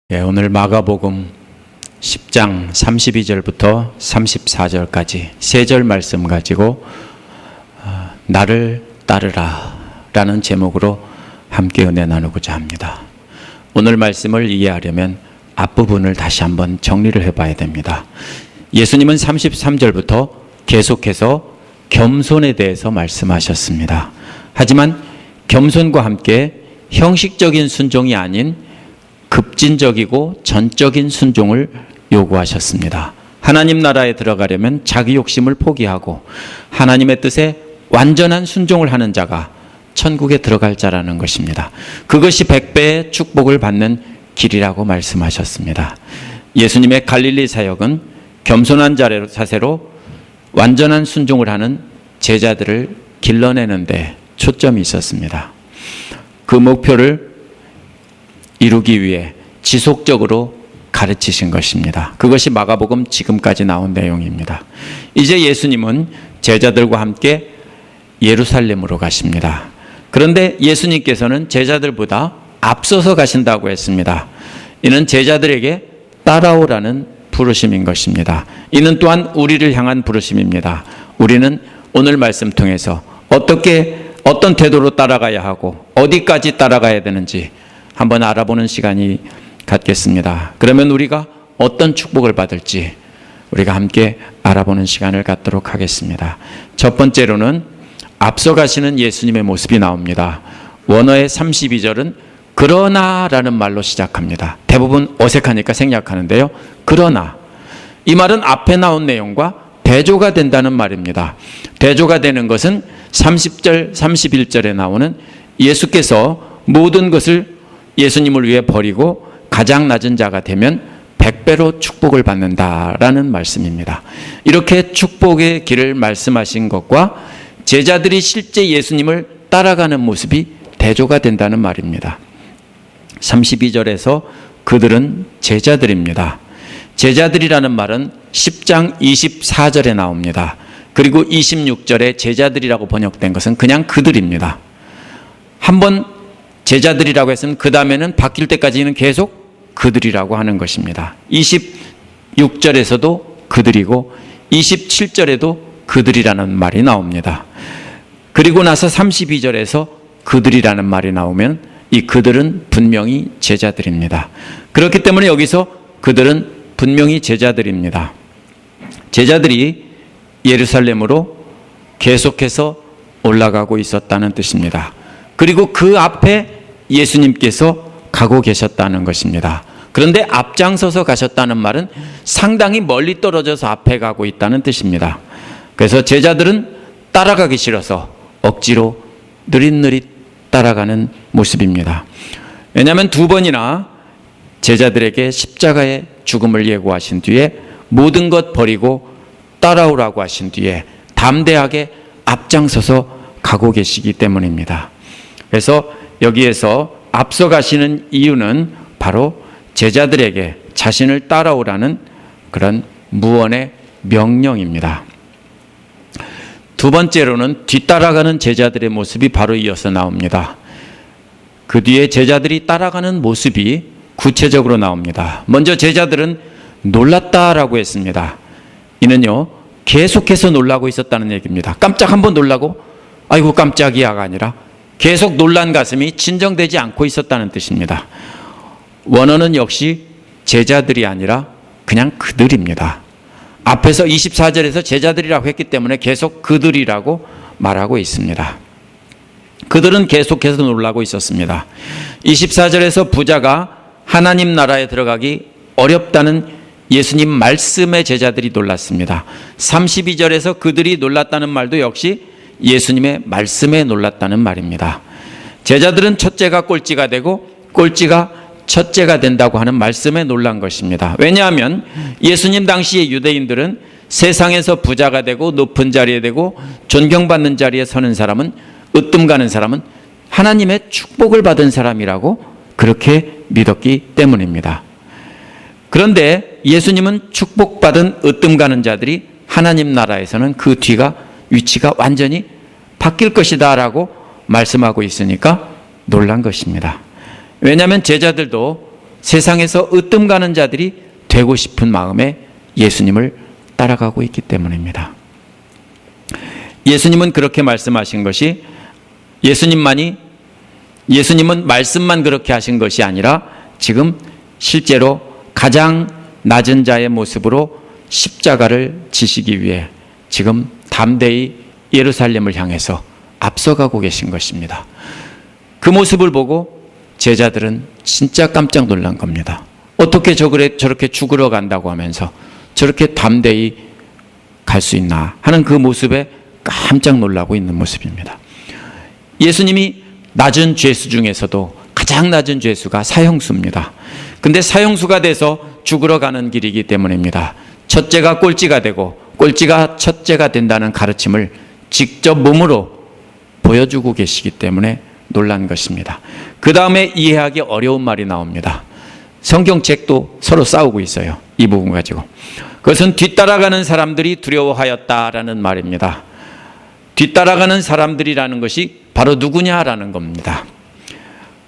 오늘 마가복음 10장 32절부터 34절까지 세 절 말씀 가지고 나를 따르라 라는 제목으로 함께 은혜 나누고자 합니다. 오늘 말씀을 이해하려면 앞부분을 다시 한번 정리를 해봐야 됩니다. 예수님은 33절부터 계속해서 겸손에 대해서 말씀하셨습니다. 하지만 겸손과 함께 형식적인 순종이 아닌 급진적이고 전적인 순종을 요구하셨습니다. 하나님 나라에 들어가려면 자기 욕심을 포기하고 하나님의 뜻에 완전한 순종을 하는 자가 천국에 들어갈 자라는 것입니다. 그것이 100배의 축복을 받는 길이라고 말씀하셨습니다. 예수님의 갈릴리 사역은 겸손한 자세로 완전한 순종을 하는 제자들을 길러내는 데 초점이 있었습니다. 그 목표를 이루기 위해 지속적으로 가르치신 것입니다. 그것이 마가복음 지금까지 나온 내용입니다. 이제 예수님은 제자들과 함께 예루살렘으로 가십니다. 그런데 예수님께서는 제자들보다 앞서서 가신다고 했습니다. 이는 제자들에게 따라오라는 부르심인 것입니다. 이는 또한 우리를 향한 부르심입니다. 우리는 오늘 말씀 통해서 어떤 태도로 따라가야 하고 어디까지 따라가야 되는지 한번 알아보는 시간이 갖겠습니다. 그러면 우리가 어떤 축복을 받을지 우리가 함께 알아보는 시간을 갖도록 하겠습니다. 첫 번째로는 앞서가시는 예수님의 모습이 나옵니다. 원어의 32절은 그러나라는 말로 시작합니다. 대부분 어색하니까 생략하는데요. 그러나 이 말은 앞에 나온 내용과 대조가 된다는 말입니다. 대조가 되는 것은 30절, 31절에 나오는 예수께서 모든 것을 예수님을 위해 버리고 가장 낮은 자가 되면 100배로 축복을 받는다라는 말씀입니다. 이렇게 축복의 길을 말씀하신 것과 제자들이 실제 예수님을 따라가는 모습이 대조가 된다는 말입니다. 32절에서 그들은 제자들입니다. 제자들이라는 말은 10장 24절에 나옵니다. 그리고 26절에 제자들이라고 번역된 것은 그냥 그들입니다. 한번 제자들이라고 했으면 그 다음에는 바뀔 때까지는 계속 그들이라고 하는 것입니다. 26절에서도 그들이고 27절에도 그들이라는 말이 나옵니다. 그리고 나서 32절에서 그들이라는 말이 나오면 이 그들은 분명히 제자들입니다. 그렇기 때문에 여기서 그들은 분명히 제자들입니다. 제자들이 예루살렘으로 계속해서 올라가고 있었다는 뜻입니다. 그리고 그 앞에 예수님께서 가고 계셨다는 것입니다. 그런데 앞장서서 가셨다는 말은 상당히 멀리 떨어져서 앞에 가고 있다는 뜻입니다. 그래서 제자들은 따라가기 싫어서 억지로 느릿느릿 따라가는 모습입니다. 왜냐하면 두 번이나 제자들에게 십자가의 죽음을 예고하신 뒤에 모든 것 버리고 따라오라고 하신 뒤에 담대하게 앞장서서 가고 계시기 때문입니다. 그래서 여기에서 앞서가시는 이유는 바로 제자들에게 자신을 따라오라는 그런 무언의 명령입니다. 두 번째로는 뒤따라가는 제자들의 모습이 바로 이어서 나옵니다. 그 뒤에 제자들이 따라가는 모습이 구체적으로 나옵니다. 먼저 제자들은 놀랐다라고 했습니다. 이는요, 계속해서 놀라고 있었다는 얘기입니다. 깜짝 한번 놀라고 아이고 깜짝이야가 아니라 계속 놀란 가슴이 진정되지 않고 있었다는 뜻입니다. 원어는 역시 제자들이 아니라 그냥 그들입니다. 앞에서 24절에서 제자들이라고 했기 때문에 계속 그들이라고 말하고 있습니다. 그들은 계속해서 놀라고 있었습니다. 24절에서 부자가 하나님 나라에 들어가기 어렵다는 예수님 말씀에 제자들이 놀랐습니다. 32절에서 그들이 놀랐다는 말도 역시 예수님의 말씀에 놀랐다는 말입니다. 제자들은 첫째가 꼴찌가 되고 꼴찌가 첫째가 된다고 하는 말씀에 놀란 것입니다. 왜냐하면 예수님 당시의 유대인들은 세상에서 부자가 되고 높은 자리에 되고 존경받는 자리에 서는 사람은 으뜸 가는 사람은 하나님의 축복을 받은 사람이라고 그렇게 믿었기 때문입니다. 그런데 예수님은 축복받은 으뜸 가는 자들이 하나님 나라에서는 그 뒤가 위치가 완전히 바뀔 것이다 라고 말씀하고 있으니까 놀란 것입니다. 왜냐하면 제자들도 세상에서 으뜸 가는 자들이 되고 싶은 마음에 예수님을 따라가고 있기 때문입니다. 예수님은 그렇게 말씀하신 것이 예수님은 말씀만 그렇게 하신 것이 아니라 지금 실제로 가장 낮은 자의 모습으로 십자가를 지시기 위해 지금 담대히 예루살렘을 향해서 앞서가고 계신 것입니다. 그 모습을 보고 제자들은 진짜 깜짝 놀란 겁니다. 어떻게 저렇게 죽으러 간다고 하면서 저렇게 담대히 갈 수 있나 하는 그 모습에 깜짝 놀라고 있는 모습입니다. 예수님이 낮은 죄수 중에서도 가장 낮은 죄수가 사형수입니다. 근데 사형수가 돼서 죽으러 가는 길이기 때문입니다. 첫째가 꼴찌가 되고 꼴찌가 첫째가 된다는 가르침을 직접 몸으로 보여주고 계시기 때문에 놀란 것입니다. 그 다음에 이해하기 어려운 말이 나옵니다. 성경책도 서로 싸우고 있어요. 이 부분 가지고. 그것은 뒤따라가는 사람들이 두려워하였다라는 말입니다. 뒤따라가는 사람들이라는 것이 바로 누구냐라는 겁니다.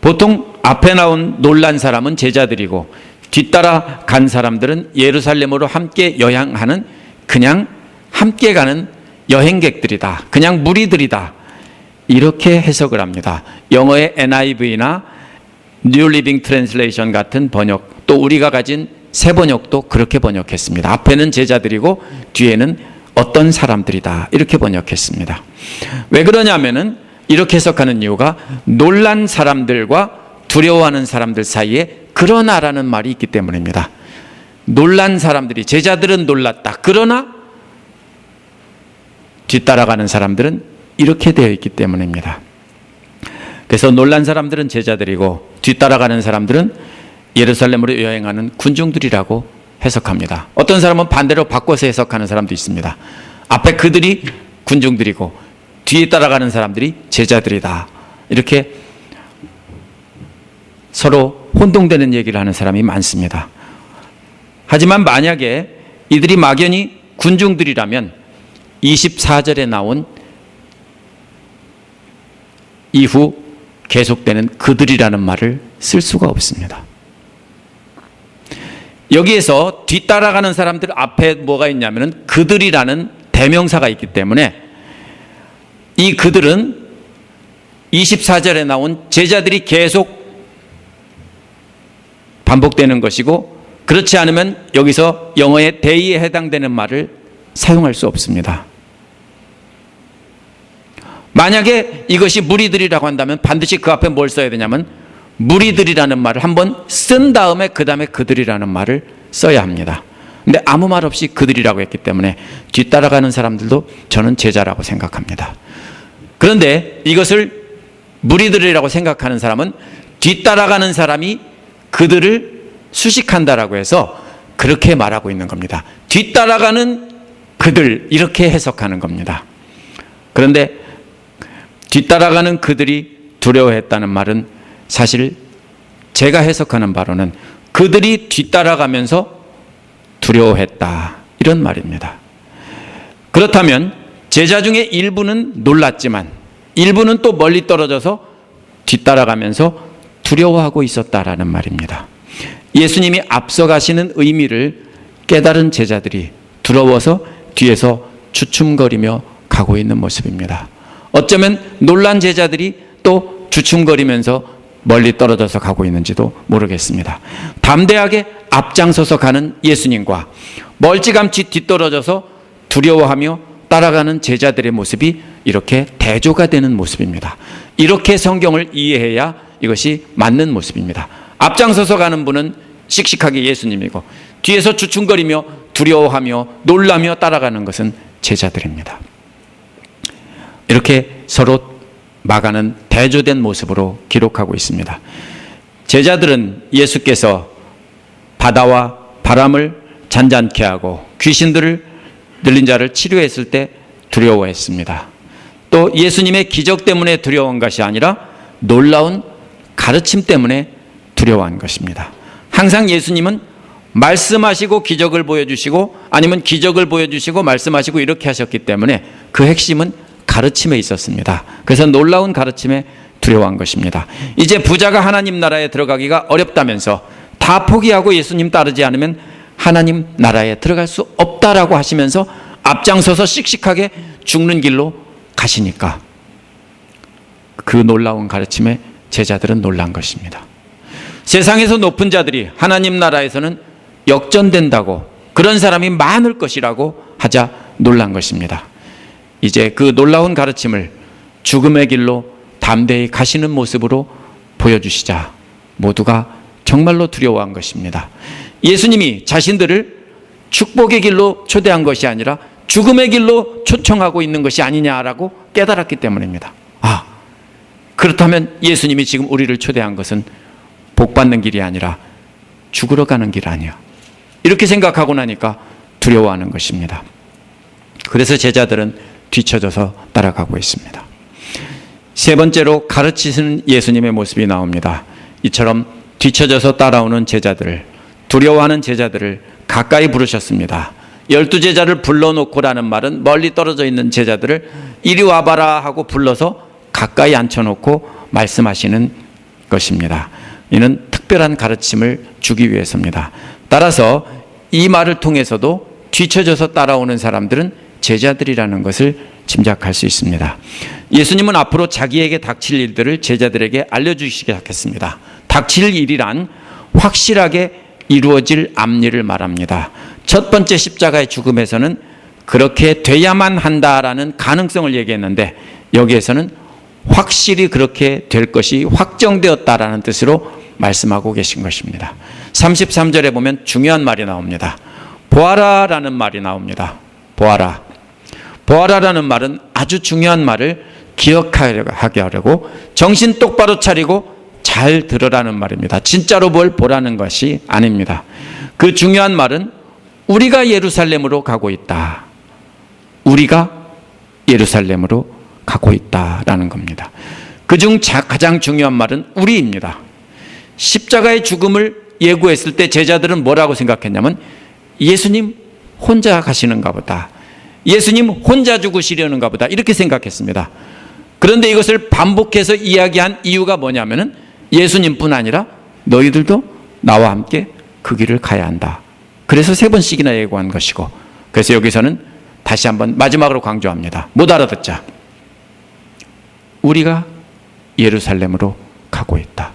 보통 앞에 나온 놀란 사람은 제자들이고 뒤따라간 사람들은 예루살렘으로 함께 여행하는 그냥 함께 가는 여행객들이다. 그냥 무리들이다. 이렇게 해석을 합니다. 영어의 NIV나 New Living Translation 같은 번역, 또 우리가 가진 새 번역도 그렇게 번역했습니다. 앞에는 제자들이고 뒤에는 어떤 사람들이다. 이렇게 번역했습니다. 왜 그러냐면은 이렇게 해석하는 이유가 놀란 사람들과 두려워하는 사람들 사이에 그러나라는 말이 있기 때문입니다. 놀란 사람들이, 제자들은 놀랐다. 그러나 뒤따라가는 사람들은 이렇게 되어 있기 때문입니다. 그래서 놀란 사람들은 제자들이고 뒤따라가는 사람들은 예루살렘으로 여행하는 군중들이라고 해석합니다. 어떤 사람은 반대로 바꿔서 해석하는 사람도 있습니다. 앞에 그들이 군중들이고 뒤에 따라가는 사람들이 제자들이다. 이렇게 서로 혼동되는 얘기를 하는 사람이 많습니다. 하지만 만약에 이들이 막연히 군중들이라면 24절에 나온 이후 계속되는 그들이라는 말을 쓸 수가 없습니다. 여기에서 뒤따라가는 사람들 앞에 뭐가 있냐면 그들이라는 대명사가 있기 때문에 이 그들은 24절에 나온 제자들이 계속 반복되는 것이고, 그렇지 않으면 여기서 영어의 they에 해당되는 말을 사용할 수 없습니다. 만약에 이것이 무리들이라고 한다면 반드시 그 앞에 뭘 써야 되냐면 무리들이라는 말을 한번 쓴 다음에 그 다음에 그들이라는 말을 써야 합니다. 근데 아무 말 없이 그들이라고 했기 때문에 뒤따라가는 사람들도 저는 제자라고 생각합니다. 그런데 이것을 무리들이라고 생각하는 사람은 뒤따라가는 사람이 그들을 수식한다라고 해서 그렇게 말하고 있는 겁니다. 뒤따라가는 그들, 이렇게 해석하는 겁니다. 그런데 뒤따라가는 그들이 두려워했다는 말은 사실 제가 해석하는 바로는 그들이 뒤따라가면서 두려워했다, 이런 말입니다. 그렇다면 제자 중에 일부는 놀랐지만 일부는 또 멀리 떨어져서 뒤따라가면서 두려워하고 있었다라는 말입니다. 예수님이 앞서가시는 의미를 깨달은 제자들이 두려워서 뒤에서 주춤거리며 가고 있는 모습입니다. 어쩌면 놀란 제자들이 또 주춤거리면서 멀리 떨어져서 가고 있는지도 모르겠습니다. 담대하게 앞장서서 가는 예수님과 멀찌감치 뒤떨어져서 두려워하며 따라가는 제자들의 모습이 이렇게 대조가 되는 모습입니다. 이렇게 성경을 이해해야 이것이 맞는 모습입니다. 앞장서서 가는 분은 씩씩하게 예수님이고 뒤에서 주춤거리며 두려워하며 놀라며 따라가는 것은 제자들입니다. 이렇게 서로 마가는 대조된 모습으로 기록하고 있습니다. 제자들은 예수께서 바다와 바람을 잔잔케 하고 귀신들을 들린 자를 치료했을 때 두려워했습니다. 또 예수님의 기적 때문에 두려워한 것이 아니라 놀라운 가르침 때문에 두려워한 것입니다. 항상 예수님은 말씀하시고 기적을 보여주시고 아니면 기적을 보여주시고 말씀하시고 이렇게 하셨기 때문에 그 핵심은 가르침에 있었습니다. 그래서 놀라운 가르침에 두려워한 것입니다. 이제 부자가 하나님 나라에 들어가기가 어렵다면서 다 다 포기하고 예수님 따르지 않으면 하나님 나라에 들어갈 수 없다라고 하시면서 앞장서서 씩씩하게 죽는 길로 가시니까 그 놀라운 가르침에 제자들은 놀란 것입니다. 세상에서 높은 자들이 하나님 나라에서는 역전된다고, 그런 사람이 많을 것이라고 하자 놀란 것입니다. 이제 그 놀라운 가르침을 죽음의 길로 담대히 가시는 모습으로 보여주시자 모두가 정말로 두려워한 것입니다. 예수님이 자신들을 축복의 길로 초대한 것이 아니라 죽음의 길로 초청하고 있는 것이 아니냐라고 깨달았기 때문입니다. 아, 그렇다면 예수님이 지금 우리를 초대한 것은 복받는 길이 아니라 죽으러 가는 길 아니야, 이렇게 생각하고 나니까 두려워하는 것입니다. 그래서 제자들은 뒤처져서 따라가고 있습니다. 세 번째로 가르치시는 예수님의 모습이 나옵니다. 이처럼 뒤처져서 따라오는 제자들을, 두려워하는 제자들을 가까이 부르셨습니다. 12제자를 불러놓고라는 말은 멀리 떨어져 있는 제자들을 이리 와봐라 하고 불러서 가까이 앉혀놓고 말씀하시는 것입니다. 이는 특별한 가르침을 주기 위해서입니다. 따라서 이 말을 통해서도 뒤처져서 따라오는 사람들은 제자들이라는 것을 짐작할 수 있습니다. 예수님은 앞으로 자기에게 닥칠 일들을 제자들에게 알려주시기 시작했습니다. 닥칠 일이란 확실하게 이루어질 앞일을 말합니다. 첫 번째 십자가의 죽음에서는 그렇게 돼야만 한다라는 가능성을 얘기했는데, 여기에서는 확실히 그렇게 될 것이 확정되었다라는 뜻으로 말씀하고 계신 것입니다. 33절에 보면 중요한 말이 나옵니다. 보아라라는 말이 나옵니다. 보아라. 보아라라는 말은 아주 중요한 말을 기억하게 하려고 정신 똑바로 차리고 잘 들으라는 말입니다. 진짜로 뭘 보라는 것이 아닙니다. 그 중요한 말은 우리가 예루살렘으로 가고 있다. 우리가 예루살렘으로 가고 있다라는 겁니다. 그중 가장 중요한 말은 우리입니다. 십자가의 죽음을 예고했을 때 제자들은 뭐라고 생각했냐면 예수님 혼자 가시는가 보다, 예수님 혼자 죽으시려는가 보다, 이렇게 생각했습니다. 그런데 이것을 반복해서 이야기한 이유가 뭐냐면은 예수님뿐 아니라 너희들도 나와 함께 그 길을 가야 한다. 그래서 3번씩이나 예고한 것이고, 그래서 여기서는 다시 한번 마지막으로 강조합니다. 못 알아듣자. 우리가 예루살렘으로 가고 있다.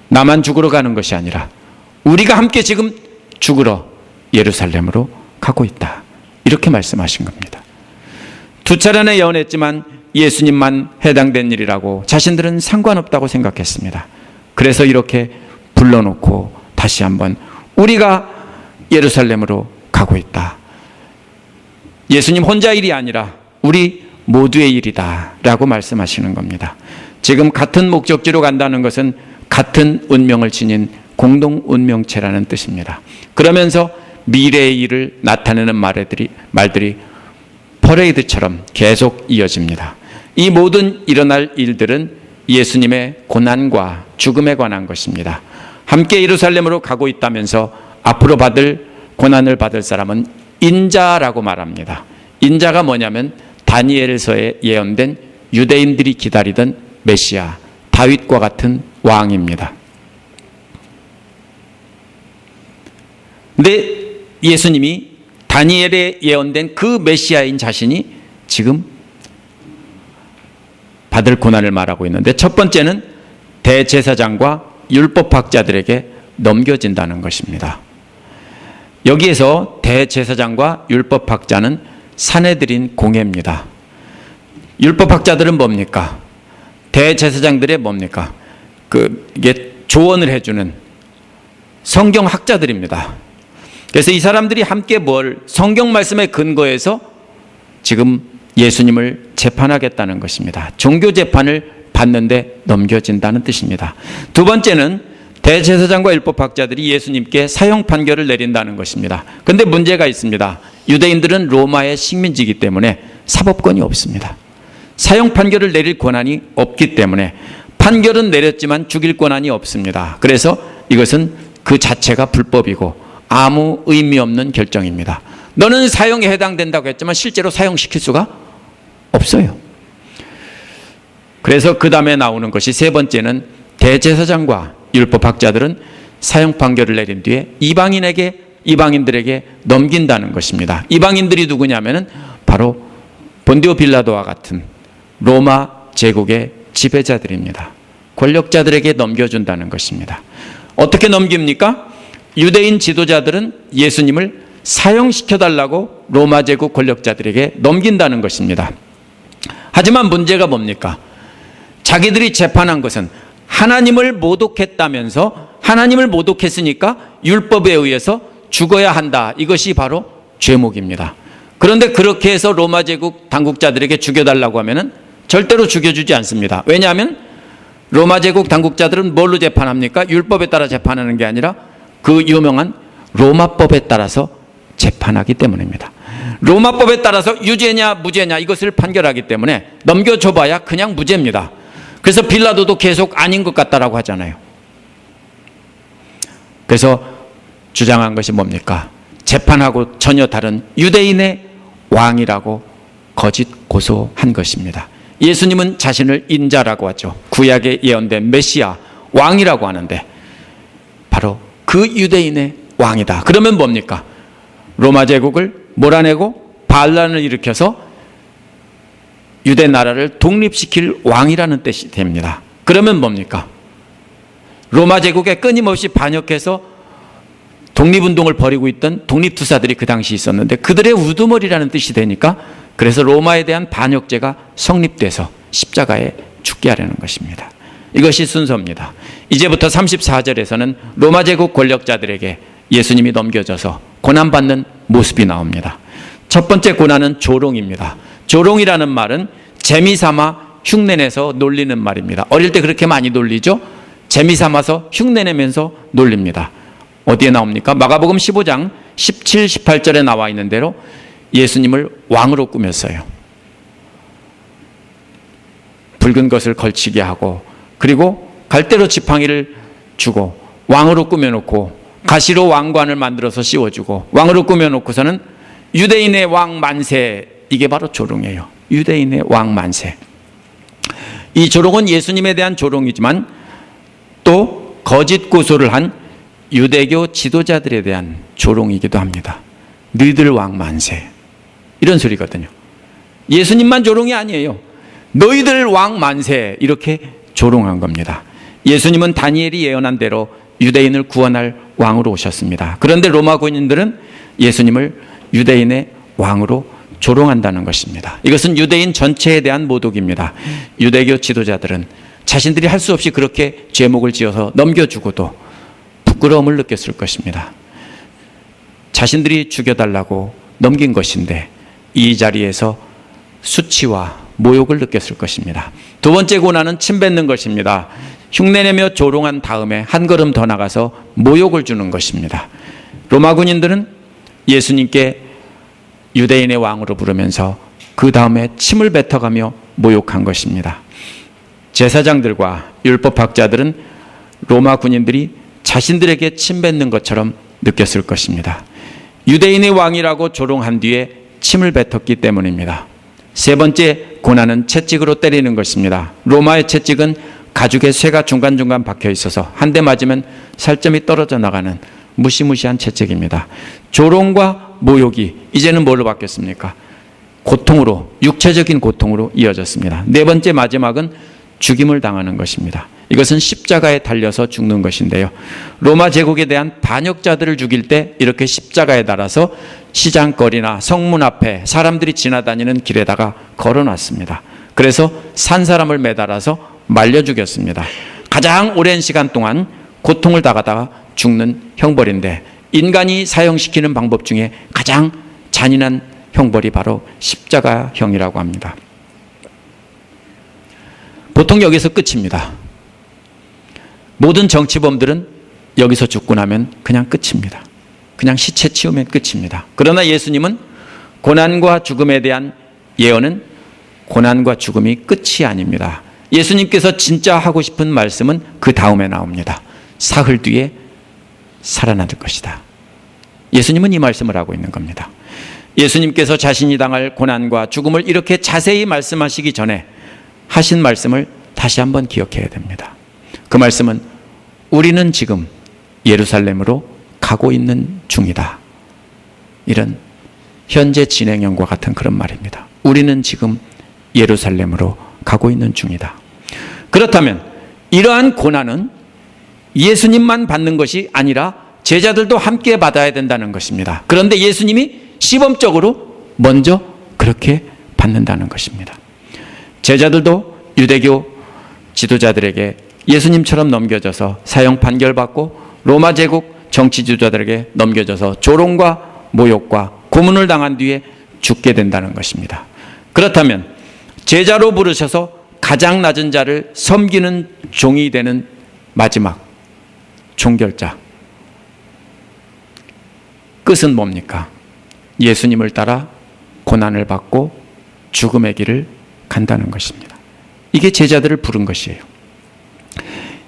나만 죽으러 가는 것이 아니라 우리가 함께 지금 죽으러 예루살렘으로 가고 있다. 이렇게 말씀하신 겁니다. 2차례나 예언했지만 예수님만 해당된 일이라고 자신들은 상관없다고 생각했습니다. 그래서 이렇게 불러놓고 다시 한번 우리가 예루살렘으로 가고 있다. 예수님 혼자 일이 아니라 우리 모두의 일이다 라고 말씀하시는 겁니다. 지금 같은 목적지로 간다는 것은 같은 운명을 지닌 공동 운명체라는 뜻입니다. 그러면서 미래의 일을 나타내는 말들이 퍼레이드처럼 계속 이어집니다. 이 모든 일어날 일들은 예수님의 고난과 죽음에 관한 것입니다. 함께 예루살렘으로 가고 있다면서 앞으로 받을 고난을 받을 사람은 인자라고 말합니다. 인자가 뭐냐면 다니엘서에 예언된 유대인들이 기다리던 메시아, 다윗과 같은 왕입니다. 근데 예수님이 다니엘에 예언된 그 메시아인 자신이 지금 받을 고난을 말하고 있는데, 첫 번째는 대제사장과 율법학자들에게 넘겨진다는 것입니다. 여기에서 대제사장과 율법학자는 사내들인 공회입니다. 율법학자들은 뭡니까? 대제사장들의 뭡니까? 이게 조언을 해주는 성경학자들입니다. 그래서 이 사람들이 함께 성경 말씀에 근거해서 지금 예수님을 재판하겠다는 것입니다. 종교 재판을 받는데 넘겨진다는 뜻입니다. 두 번째는 대제사장과 율법학자들이 예수님께 사형 판결을 내린다는 것입니다. 그런데 문제가 있습니다. 유대인들은 로마의 식민지이기 때문에 사법권이 없습니다. 사형 판결을 내릴 권한이 없기 때문에 판결은 내렸지만 죽일 권한이 없습니다. 그래서 이것은 그 자체가 불법이고 아무 의미 없는 결정입니다. 너는 사형에 해당된다고 했지만 실제로 사형시킬 수가 없어요. 그래서 그 다음에 나오는 것이 세 번째는 대제사장과 율법학자들은 사형 판결을 내린 뒤에 이방인들에게 넘긴다는 것입니다. 이방인들이 누구냐면은 바로 본디오 빌라도와 같은 로마 제국의 지배자들입니다. 권력자들에게 넘겨준다는 것입니다. 어떻게 넘깁니까? 유대인 지도자들은 예수님을 사형시켜달라고 로마 제국 권력자들에게 넘긴다는 것입니다. 하지만 문제가 뭡니까? 자기들이 재판한 것은 하나님을 모독했다면서, 하나님을 모독했으니까 율법에 의해서 죽어야 한다. 이것이 바로 죄목입니다. 그런데 그렇게 해서 로마 제국 당국자들에게 죽여달라고 하면은 절대로 죽여주지 않습니다. 왜냐하면 로마 제국 당국자들은 뭘로 재판합니까? 율법에 따라 재판하는 게 아니라 그 유명한 로마법에 따라서 재판하기 때문입니다. 로마법에 따라서 유죄냐 무죄냐 이것을 판결하기 때문에 넘겨줘봐야 그냥 무죄입니다. 그래서 빌라도도 계속 아닌 것 같다라고 하잖아요. 그래서 주장한 것이 뭡니까? 재판하고 전혀 다른 유대인의 왕이라고 거짓 고소한 것입니다. 예수님은 자신을 인자라고 하죠. 구약에 예언된 메시아 왕이라고 하는데 바로 그 유대인의 왕이다. 그러면 뭡니까? 로마 제국을 몰아내고 반란을 일으켜서 유대 나라를 독립시킬 왕이라는 뜻이 됩니다. 그러면 뭡니까? 로마 제국에 끊임없이 반역해서 독립운동을 벌이고 있던 독립투사들이 그 당시 있었는데 그들의 우두머리라는 뜻이 되니까 그래서 로마에 대한 반역죄가 성립돼서 십자가에 죽게 하려는 것입니다. 이것이 순서입니다. 이제부터 34절에서는 로마 제국 권력자들에게 예수님이 넘겨져서 고난받는 모습이 나옵니다. 첫 번째 고난은 조롱입니다. 조롱이라는 말은 재미삼아 흉내내서 놀리는 말입니다. 어릴 때 그렇게 많이 놀리죠? 재미삼아서 흉내내면서 놀립니다. 어디에 나옵니까? 마가복음 15장 17, 18절에 나와 있는 대로 예수님을 왕으로 꾸몄어요. 붉은 것을 걸치게 하고 그리고 갈대로 지팡이를 주고 왕으로 꾸며놓고 가시로 왕관을 만들어서 씌워주고 왕으로 꾸며놓고서는 유대인의 왕 만세, 이게 바로 조롱이에요. 유대인의 왕 만세. 이 조롱은 예수님에 대한 조롱이지만 또 거짓 고소를 한 유대교 지도자들에 대한 조롱이기도 합니다. 너희들 왕 만세, 이런 소리거든요. 예수님만 조롱이 아니에요. 너희들 왕 만세, 이렇게 조롱한 겁니다. 예수님은 다니엘이 예언한 대로 유대인을 구원할 왕으로 오셨습니다. 그런데 로마 군인들은 예수님을 유대인의 왕으로 조롱한다는 것입니다. 이것은 유대인 전체에 대한 모독입니다. 유대교 지도자들은 자신들이 할 수 없이 그렇게 죄목을 지어서 넘겨주고도 부끄러움을 느꼈을 것입니다. 자신들이 죽여달라고 넘긴 것인데 이 자리에서 수치와 모욕을 느꼈을 것입니다. 두 번째 고난은 침뱉는 것입니다. 흉내내며 조롱한 다음에 한 걸음 더 나가서 모욕을 주는 것입니다. 로마 군인들은 예수님께 유대인의 왕으로 부르면서 그 다음에 침을 뱉어가며 모욕한 것입니다. 제사장들과 율법학자들은 로마 군인들이 자신들에게 침뱉는 것처럼 느꼈을 것입니다. 유대인의 왕이라고 조롱한 뒤에 침을 뱉었기 때문입니다. 세 번째 고난은 채찍으로 때리는 것입니다. 로마의 채찍은 가죽에 쇠가 중간중간 박혀 있어서 한 대 맞으면 살점이 떨어져 나가는 무시무시한 채찍입니다. 조롱과 모욕이 이제는 뭘로 바뀌었습니까? 고통으로, 육체적인 고통으로 이어졌습니다. 네 번째 마지막은 죽임을 당하는 것입니다. 이것은 십자가에 달려서 죽는 것인데요. 로마 제국에 대한 반역자들을 죽일 때 이렇게 십자가에 달아서 시장거리나 성문 앞에 사람들이 지나다니는 길에다가 걸어놨습니다. 그래서 산 사람을 매달아서 말려 죽였습니다. 가장 오랜 시간 동안 고통을 당하다가 죽는 형벌인데 인간이 사형시키는 방법 중에 가장 잔인한 형벌이 바로 십자가형이라고 합니다. 보통 여기서 끝입니다. 모든 정치범들은 여기서 죽고 나면 그냥 끝입니다. 그냥 시체 치우면 끝입니다. 그러나 예수님은 고난과 죽음에 대한 예언은 고난과 죽음이 끝이 아닙니다. 예수님께서 진짜 하고 싶은 말씀은 그 다음에 나옵니다. 사흘 뒤에 살아날 것이다. 예수님은 이 말씀을 하고 있는 겁니다. 예수님께서 자신이 당할 고난과 죽음을 이렇게 자세히 말씀하시기 전에 하신 말씀을 다시 한번 기억해야 됩니다. 그 말씀은 우리는 지금 예루살렘으로 가고 있는 중이다. 이런 현재 진행형과 같은 그런 말입니다. 우리는 지금 예루살렘으로 가고 있는 중이다. 그렇다면 이러한 고난은 예수님만 받는 것이 아니라 제자들도 함께 받아야 된다는 것입니다. 그런데 예수님이 시범적으로 먼저 그렇게 받는다는 것입니다. 제자들도 유대교 지도자들에게 예수님처럼 넘겨져서 사형 판결받고 로마 제국 정치 지도자들에게 넘겨져서 조롱과 모욕과 고문을 당한 뒤에 죽게 된다는 것입니다. 그렇다면 제자로 부르셔서 가장 낮은 자를 섬기는 종이 되는 마지막 종결자, 끝은 뭡니까? 예수님을 따라 고난을 받고 죽음의 길을 간다는 것입니다. 이게 제자들을 부른 것이에요.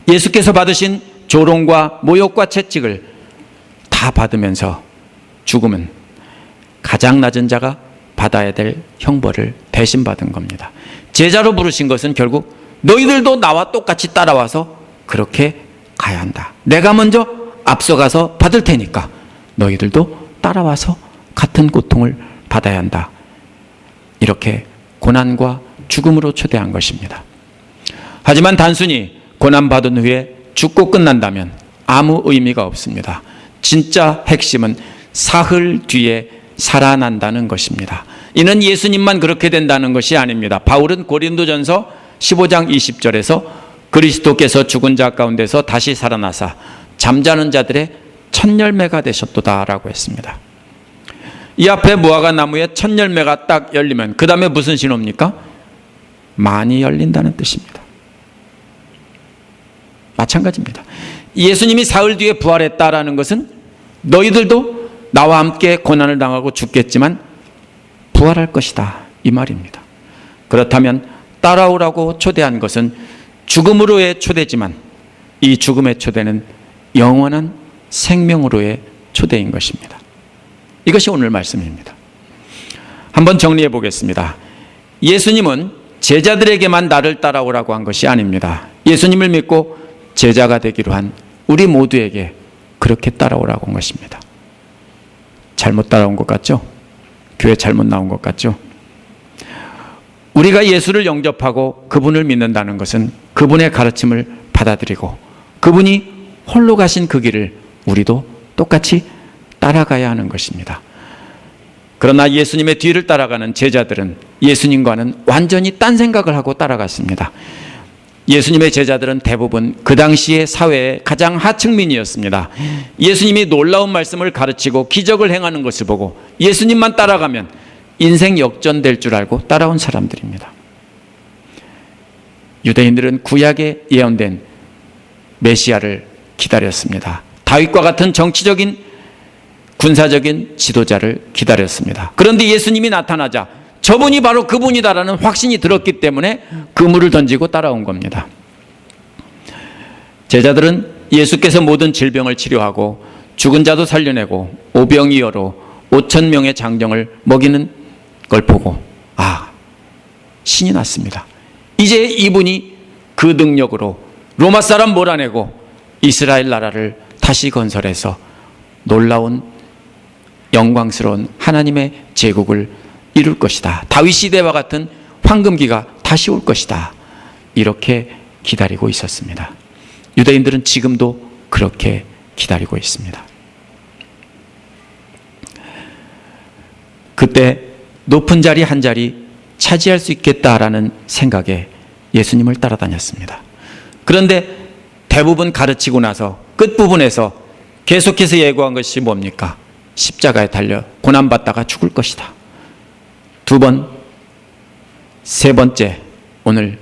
예수께서 받으신 조롱과 모욕과 채찍을 다 받으면서 죽음은 가장 낮은 자가 받아야 될 형벌을 대신 받은 겁니다. 제자로 부르신 것은 결국 너희들도 나와 똑같이 따라와서 그렇게 가야 한다. 내가 먼저 앞서가서 받을 테니까 너희들도 따라와서 같은 고통을 받아야 한다. 이렇게 고난과 죽음으로 초대한 것입니다. 하지만 단순히 고난받은 후에 죽고 끝난다면 아무 의미가 없습니다. 진짜 핵심은 사흘 뒤에 살아난다는 것입니다. 이는 예수님만 그렇게 된다는 것이 아닙니다. 바울은 고린도전서 15장 20절에서 그리스도께서 죽은 자 가운데서 다시 살아나사 잠자는 자들의 첫 열매가 되셨도다라고 했습니다. 이 앞에 무화과 나무에 첫 열매가 딱 열리면 그 다음에 무슨 신호입니까? 많이 열린다는 뜻입니다. 마찬가지입니다. 예수님이 사흘 뒤에 부활했다라는 것은 너희들도 나와 함께 고난을 당하고 죽겠지만 부활할 것이다, 이 말입니다. 그렇다면 따라오라고 초대한 것은 죽음으로의 초대지만 이 죽음의 초대는 영원한 생명으로의 초대인 것입니다. 이것이 오늘 말씀입니다. 한번 정리해 보겠습니다. 예수님은 제자들에게만 나를 따라오라고 한 것이 아닙니다. 예수님을 믿고 제자가 되기로 한 우리 모두에게 그렇게 따라오라고 한 것입니다. 잘못 따라온 것 같죠? 교회 잘못 나온 것 같죠? 우리가 예수를 영접하고 그분을 믿는다는 것은 그분의 가르침을 받아들이고 그분이 홀로 가신 그 길을 우리도 똑같이 따라가야 하는 것입니다. 그러나 예수님의 뒤를 따라가는 제자들은 예수님과는 완전히 딴 생각을 하고 따라갔습니다. 예수님의 제자들은 대부분 그 당시의 사회의 가장 하층민이었습니다. 예수님이 놀라운 말씀을 가르치고 기적을 행하는 것을 보고 예수님만 따라가면 인생 역전될 줄 알고 따라온 사람들입니다. 유대인들은 구약에 예언된 메시아를 기다렸습니다. 다윗과 같은 정치적인 군사적인 지도자를 기다렸습니다. 그런데 예수님이 나타나자 저분이 바로 그분이다라는 확신이 들었기 때문에 그물을 던지고 따라온 겁니다. 제자들은 예수께서 모든 질병을 치료하고 죽은 자도 살려내고 오병이어로 5천 명의 장정을 먹이는 걸 보고 신이 났습니다. 이제 이분이 그 능력으로 로마 사람 몰아내고 이스라엘 나라를 다시 건설해서 놀라운 영광스러운 하나님의 제국을 이룰 것이다. 다윗 시대와 같은 황금기가 다시 올 것이다. 이렇게 기다리고 있었습니다. 유대인들은 지금도 그렇게 기다리고 있습니다. 그때 높은 자리 한 자리 차지할 수 있겠다라는 생각에 예수님을 따라다녔습니다. 그런데 대부분 가르치고 나서 끝부분에서 계속해서 예고한 것이 뭡니까? 십자가에 달려 고난받다가 죽을 것이다. 두 번, 세 번째, 오늘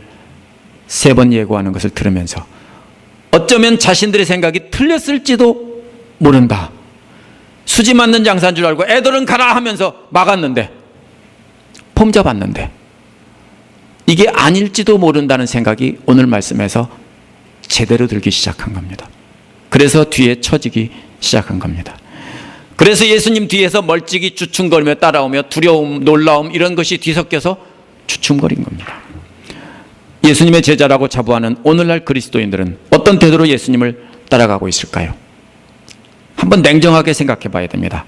세 번 예고하는 것을 들으면서 어쩌면 자신들의 생각이 틀렸을지도 모른다. 수지 맞는 장사인 줄 알고 애들은 가라 하면서 막았는데, 폼 잡았는데 이게 아닐지도 모른다는 생각이 오늘 말씀에서 제대로 들기 시작한 겁니다. 그래서 뒤에 처지기 시작한 겁니다. 그래서 예수님 뒤에서 멀찍이 주춤거리며 따라오며 두려움, 놀라움 이런 것이 뒤섞여서 주춤거린 겁니다. 예수님의 제자라고 자부하는 오늘날 그리스도인들은 어떤 태도로 예수님을 따라가고 있을까요? 한번 냉정하게 생각해 봐야 됩니다.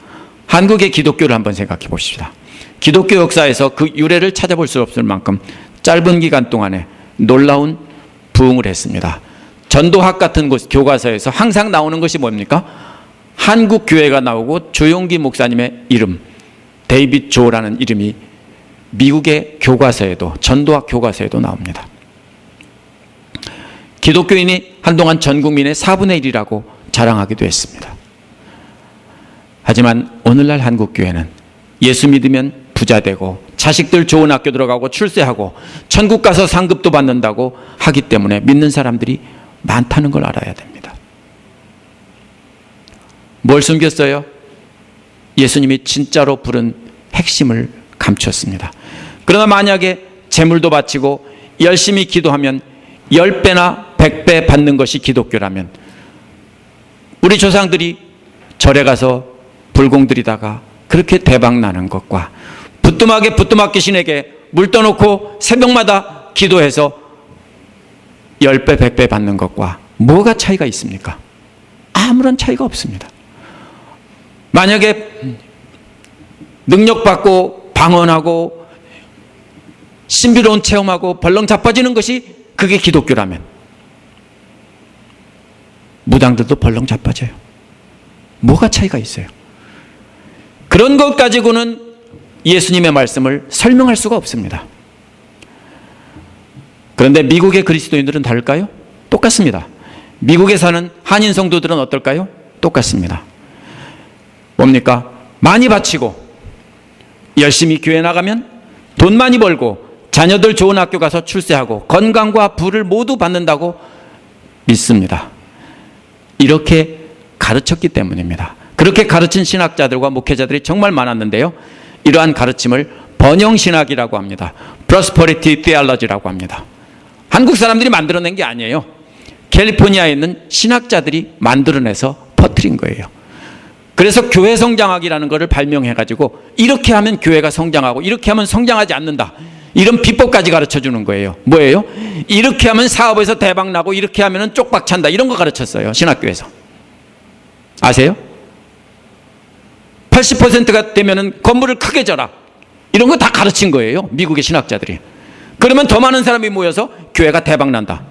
한국의 기독교를 한번 생각해 보십시다. 기독교 역사에서 그 유래를 찾아볼 수 없을 만큼 짧은 기간 동안에 놀라운 부흥을 했습니다. 전도학 같은 곳 교과서에서 항상 나오는 것이 뭡니까? 한국 교회가 나오고 조용기 목사님의 이름, 데이빗 조라는 이름이 미국의 교과서에도, 전도학 교과서에도 나옵니다. 기독교인이 한동안 전 국민의 4분의 1이라고 자랑하기도 했습니다. 하지만 오늘날 한국 교회는 예수 믿으면 부자 되고 자식들 좋은 학교 들어가고 출세하고 천국 가서 상급도 받는다고 하기 때문에 믿는 사람들이 많다는 걸 알아야 됩니다. 뭘 숨겼어요? 예수님이 진짜로 부른 핵심을 감췄습니다. 그러나 만약에 재물도 바치고 열심히 기도하면 10배나 100배 받는 것이 기독교라면 우리 조상들이 절에 가서 불공 들이다가 그렇게 대박 나는 것과 부뚜막에 부뚜막 귀신에게 물 떠놓고 새벽마다 기도해서 10배 100배 받는 것과 뭐가 차이가 있습니까? 아무런 차이가 없습니다. 만약에 능력받고 방언하고 신비로운 체험하고 벌렁 자빠지는 것이 그게 기독교라면 무당들도 벌렁 자빠져요. 뭐가 차이가 있어요? 그런 것 가지고는 예수님의 말씀을 설명할 수가 없습니다. 그런데 미국의 그리스도인들은 다를까요? 똑같습니다. 미국에 사는 한인 성도들은 어떨까요? 똑같습니다. 뭡니까? 많이 바치고 열심히 교회 나가면 돈 많이 벌고 자녀들 좋은 학교 가서 출세하고 건강과 부를 모두 받는다고 믿습니다. 이렇게 가르쳤기 때문입니다. 그렇게 가르친 신학자들과 목회자들이 정말 많았는데요. 이러한 가르침을 번영신학이라고 합니다. Prosperity Theology라고 합니다. 한국 사람들이 만들어낸 게 아니에요. 캘리포니아에 있는 신학자들이 만들어내서 퍼뜨린 거예요. 그래서 교회 성장학이라는 것을 발명해가지고 이렇게 하면 교회가 성장하고 이렇게 하면 성장하지 않는다. 이런 비법까지 가르쳐주는 거예요. 뭐예요? 이렇게 하면 사업에서 대박 나고 이렇게 하면 쪽박 찬다. 이런 거 가르쳤어요. 신학교에서. 아세요? 80%가 되면 건물을 크게 져라. 이런 거 다 가르친 거예요. 미국의 신학자들이. 그러면 더 많은 사람이 모여서 교회가 대박 난다.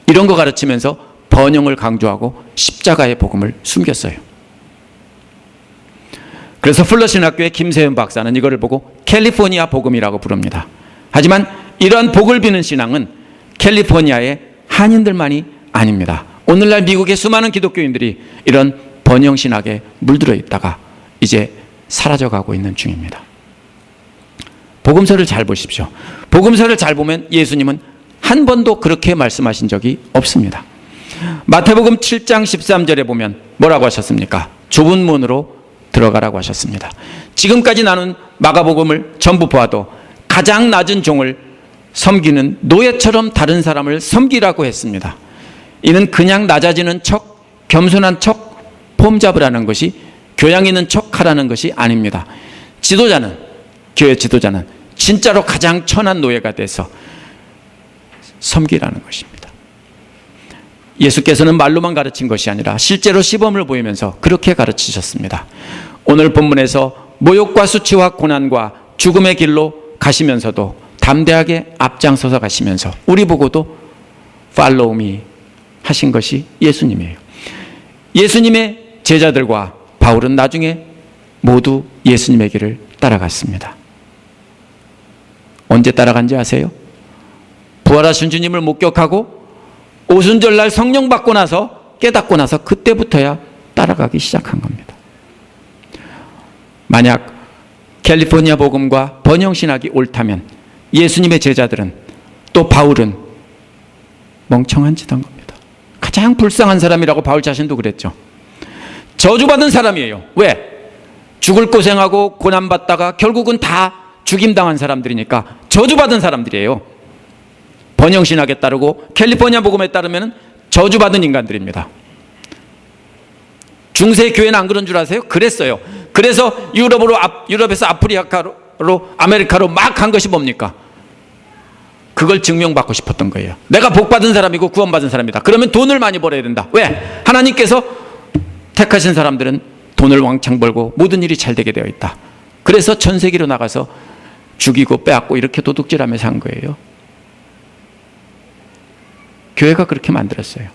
이런 거 가르치면서 번영을 강조하고 십자가의 복음을 숨겼어요. 그래서 풀러 신학교의 김세현 박사는 이거를 보고 캘리포니아 복음이라고 부릅니다. 하지만 이러한 복을 비는 신앙은 캘리포니아의 한인들만이 아닙니다. 오늘날 미국의 수많은 기독교인들이 이런 번영신학에 물들어 있다가 이제 사라져가고 있는 중입니다. 복음서를 잘 보십시오. 복음서를 잘 보면 예수님은 한 번도 그렇게 말씀하신 적이 없습니다. 마태복음 7장 13절에 보면 뭐라고 하셨습니까? 좁은 문으로 들어가라고 하셨습니다. 지금까지 나눈 마가복음을 전부 보아도 가장 낮은 종을 섬기는 노예처럼 다른 사람을 섬기라고 했습니다. 이는 그냥 낮아지는 척, 겸손한 척, 폼 잡으라는 것이, 교양 있는 척 하라는 것이 아닙니다. 지도자는, 교회 지도자는 진짜로 가장 천한 노예가 돼서 섬기라는 것입니다. 예수께서는 말로만 가르친 것이 아니라 실제로 시범을 보이면서 그렇게 가르치셨습니다. 오늘 본문에서 모욕과 수치와 고난과 죽음의 길로 가시면서도 담대하게 앞장서서 가시면서 우리 보고도 Follow me 하신 것이 예수님이에요. 예수님의 제자들과 바울은 나중에 모두 예수님의 길을 따라갔습니다. 언제 따라간지 아세요? 부활하신 주님을 목격하고 오순절날 성령 받고 나서 깨닫고 나서 그때부터야 따라가기 시작한 겁니다. 만약 캘리포니아 복음과 번영신학이 옳다면 예수님의 제자들은 또 바울은 멍청한 짓 한 겁니다. 가장 불쌍한 사람이라고 바울 자신도 그랬죠. 저주받은 사람이에요. 왜? 죽을 고생하고 고난받다가 결국은 다 죽임당한 사람들이니까 저주받은 사람들이에요. 번영신학에 따르고 캘리포니아 복음에 따르면 저주받은 인간들입니다. 중세 교회는 안 그런 줄 아세요? 그랬어요. 그래서 유럽에서 아프리카로 아메리카로 막 한 것이 뭡니까? 그걸 증명받고 싶었던 거예요. 내가 복받은 사람이고 구원받은 사람이다. 그러면 돈을 많이 벌어야 된다. 왜? 하나님께서 택하신 사람들은 돈을 왕창 벌고 모든 일이 잘 되게 되어 있다. 그래서 전 세계로 나가서 죽이고 빼앗고 이렇게 도둑질하며 산 거예요. 교회가 그렇게 만들었어요.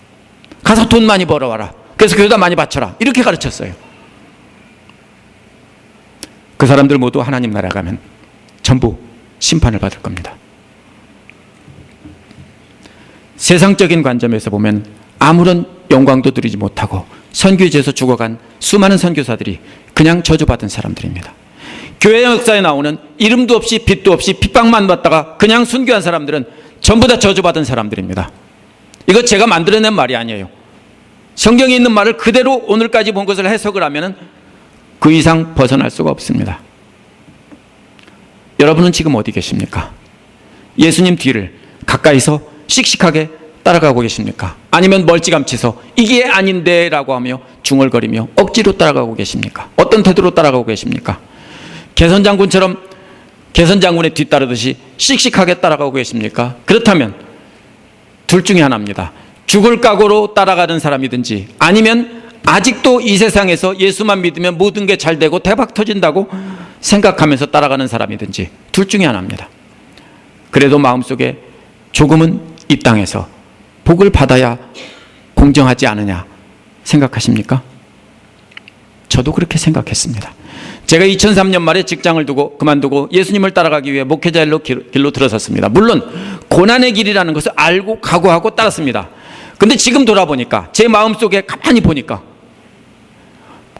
가서 돈 많이 벌어와라. 그래서 교회다 많이 바쳐라. 이렇게 가르쳤어요. 그 사람들 모두 하나님 나라 가면 전부 심판을 받을 겁니다. 세상적인 관점에서 보면 아무런 영광도 누리지 못하고 선교지에서 죽어간 수많은 선교사들이 그냥 저주받은 사람들입니다. 교회 역사에 나오는 이름도 없이 빚도 없이 핍박만 받다가 그냥 순교한 사람들은 전부 다 저주받은 사람들입니다. 이거 제가 만들어낸 말이 아니에요. 성경에 있는 말을 그대로 오늘까지 본 것을 해석을 하면 그 이상 벗어날 수가 없습니다. 여러분은 지금 어디 계십니까? 예수님 뒤를 가까이서 씩씩하게 따라가고 계십니까? 아니면 멀찌감치서 이게 아닌데 라고 하며 중얼거리며 억지로 따라가고 계십니까? 어떤 태도로 따라가고 계십니까? 개선장군처럼 개선장군의 뒤따르듯이 씩씩하게 따라가고 계십니까? 그렇다면 둘 중에 하나입니다. 죽을 각오로 따라가는 사람이든지 아니면 아직도 이 세상에서 예수만 믿으면 모든 게 잘 되고 대박 터진다고 생각하면서 따라가는 사람이든지 둘 중에 하나입니다. 그래도 마음속에 조금은 이 땅에서 복을 받아야 공정하지 않으냐 생각하십니까? 저도 그렇게 생각했습니다. 제가 2003년 말에 직장을 그만두고 예수님을 따라가기 위해 목회자 길로 들어섰습니다. 물론 고난의 길이라는 것을 알고 각오하고 따랐습니다. 근데 지금 돌아보니까 제 마음속에 가만히 보니까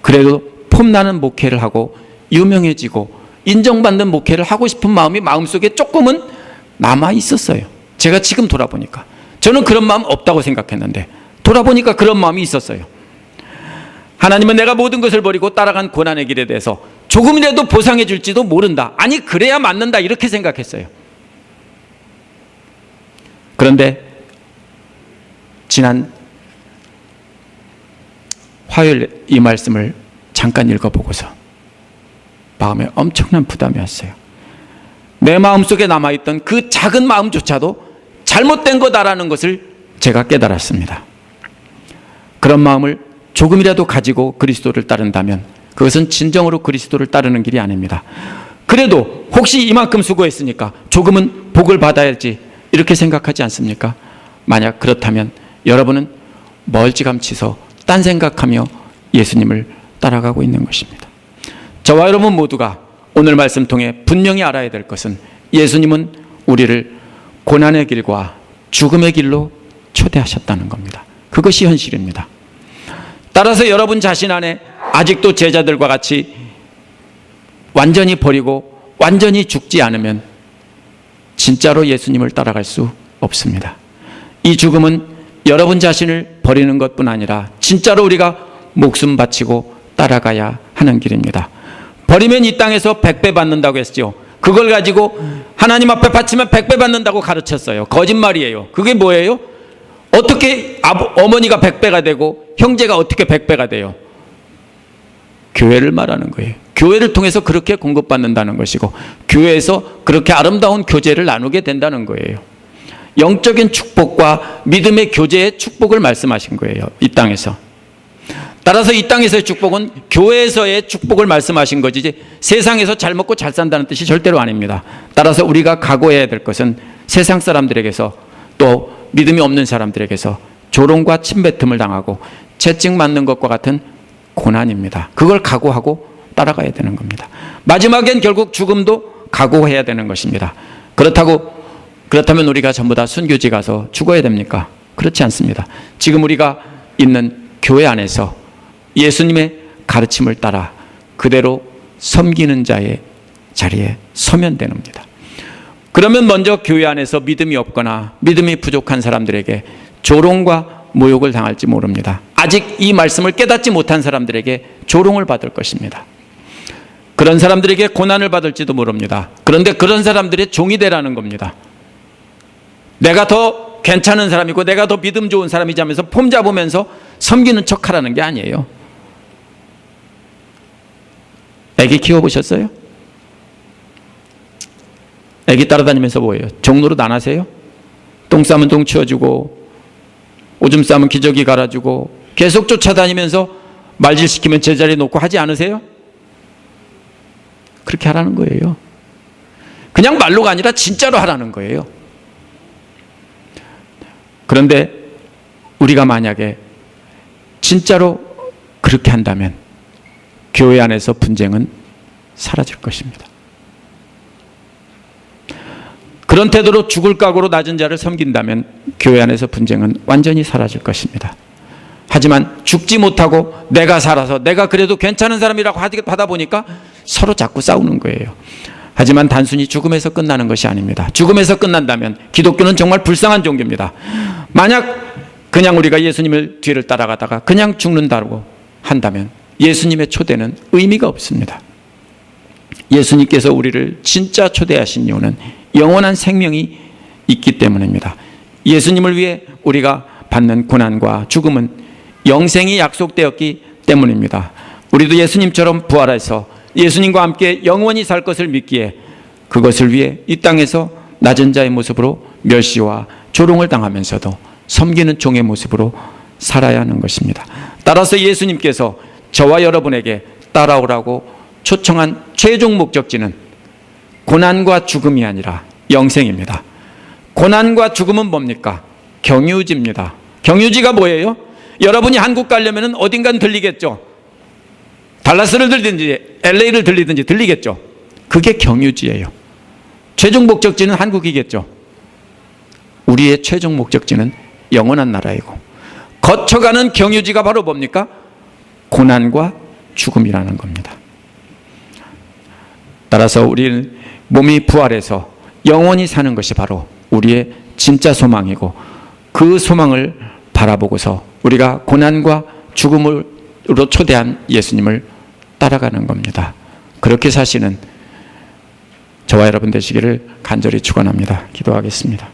그래도 폼나는 목회를 하고 유명해지고 인정받는 목회를 하고 싶은 마음이 마음속에 조금은 남아 있었어요. 제가 지금 돌아보니까 저는 그런 마음 없다고 생각했는데 돌아보니까 그런 마음이 있었어요. 하나님은 내가 모든 것을 버리고 따라간 고난의 길에 대해서 조금이라도 보상해 줄지도 모른다. 아니 그래야 맞는다 이렇게 생각했어요. 그런데 지난 화요일 이 말씀을 잠깐 읽어보고서 마음에 엄청난 부담이 왔어요. 내 마음속에 남아있던 그 작은 마음조차도 잘못된 거다라는 것을 제가 깨달았습니다. 그런 마음을 조금이라도 가지고 그리스도를 따른다면 그것은 진정으로 그리스도를 따르는 길이 아닙니다. 그래도 혹시 이만큼 수고했으니까 조금은 복을 받아야지 이렇게 생각하지 않습니까? 만약 그렇다면 여러분은 멀찌감치서 딴 생각하며 예수님을 따라가고 있는 것입니다. 저와 여러분 모두가 오늘 말씀 통해 분명히 알아야 될 것은 예수님은 우리를 고난의 길과 죽음의 길로 초대하셨다는 겁니다. 그것이 현실입니다. 따라서 여러분 자신 안에 아직도 제자들과 같이 완전히 버리고 완전히 죽지 않으면 진짜로 예수님을 따라갈 수 없습니다. 이 죽음은 여러분 자신을 버리는 것뿐 아니라 진짜로 우리가 목숨 바치고 따라가야 하는 길입니다. 버리면 이 땅에서 100배 받는다고 했죠. 그걸 가지고 하나님 앞에 바치면 100배 받는다고 가르쳤어요. 거짓말이에요. 그게 뭐예요? 어떻게 어머니가 100배가 되고 형제가 어떻게 100배가 돼요? 교회를 말하는 거예요. 교회를 통해서 그렇게 공급받는다는 것이고 교회에서 그렇게 아름다운 교제를 나누게 된다는 거예요. 영적인 축복과 믿음의 교제의 축복을 말씀하신 거예요. 이 땅에서. 따라서 이 땅에서의 축복은 교회에서의 축복을 말씀하신 거지 세상에서 잘 먹고 잘 산다는 뜻이 절대로 아닙니다. 따라서 우리가 각오해야 될 것은 세상 사람들에게서 또 믿음이 없는 사람들에게서 조롱과 침뱉음을 당하고 채찍 맞는 것과 같은 고난입니다. 그걸 각오하고 따라가야 되는 겁니다. 마지막엔 결국 죽음도 각오해야 되는 것입니다. 그렇다면 우리가 전부 다 순교지 가서 죽어야 됩니까? 그렇지 않습니다. 지금 우리가 있는 교회 안에서 예수님의 가르침을 따라 그대로 섬기는 자의 자리에 서면 되는 겁니다. 그러면 먼저 교회 안에서 믿음이 없거나 믿음이 부족한 사람들에게 조롱과 모욕을 당할지 모릅니다. 아직 이 말씀을 깨닫지 못한 사람들에게 조롱을 받을 것입니다. 그런 사람들에게 고난을 받을지도 모릅니다. 그런데 그런 사람들의 종이 되라는 겁니다. 내가 더 괜찮은 사람이고 내가 더 믿음 좋은 사람이지 하면서 폼 잡으면서 섬기는 척하라는 게 아니에요. 애기 키워보셨어요? 애기 따라다니면서 뭐예요? 종로로 나가세요? 똥 싸면 똥 치워주고 오줌 싸면 기저귀 갈아주고 계속 쫓아다니면서 말질시키면 제자리에 놓고 하지 않으세요? 그렇게 하라는 거예요. 그냥 말로가 아니라 진짜로 하라는 거예요. 그런데 우리가 만약에 진짜로 그렇게 한다면 교회 안에서 분쟁은 사라질 것입니다. 그런 태도로 죽을 각오로 낮은 자를 섬긴다면 교회 안에서 분쟁은 완전히 사라질 것입니다. 하지만 죽지 못하고 내가 살아서 내가 그래도 괜찮은 사람이라고 하다 보니까 서로 자꾸 싸우는 거예요. 하지만 단순히 죽음에서 끝나는 것이 아닙니다. 죽음에서 끝난다면 기독교는 정말 불쌍한 종교입니다. 만약 그냥 우리가 예수님을 뒤를 따라가다가 그냥 죽는다고 한다면 예수님의 초대는 의미가 없습니다. 예수님께서 우리를 진짜 초대하신 이유는 영원한 생명이 있기 때문입니다. 예수님을 위해 우리가 받는 고난과 죽음은 영생이 약속되었기 때문입니다. 우리도 예수님처럼 부활해서 예수님과 함께 영원히 살 것을 믿기에 그것을 위해 이 땅에서 낮은 자의 모습으로 멸시와 조롱을 당하면서도 섬기는 종의 모습으로 살아야 하는 것입니다. 따라서 예수님께서 저와 여러분에게 따라오라고 초청한 최종 목적지는 고난과 죽음이 아니라 영생입니다. 고난과 죽음은 뭡니까? 경유지입니다. 경유지가 뭐예요? 여러분이 한국 가려면 어딘간 들리겠죠. 달라스를 들리든지 LA를 들리든지 들리겠죠. 그게 경유지예요. 최종 목적지는 한국이겠죠. 우리의 최종 목적지는 영원한 나라이고 거쳐가는 경유지가 바로 뭡니까? 고난과 죽음이라는 겁니다. 따라서 우리는 몸이 부활해서 영원히 사는 것이 바로 우리의 진짜 소망이고 그 소망을 바라보고서 우리가 고난과 죽음으로 초대한 예수님을 따라가는 겁니다. 그렇게 사시는 저와 여러분 되시기를 간절히 축원합니다. 기도하겠습니다.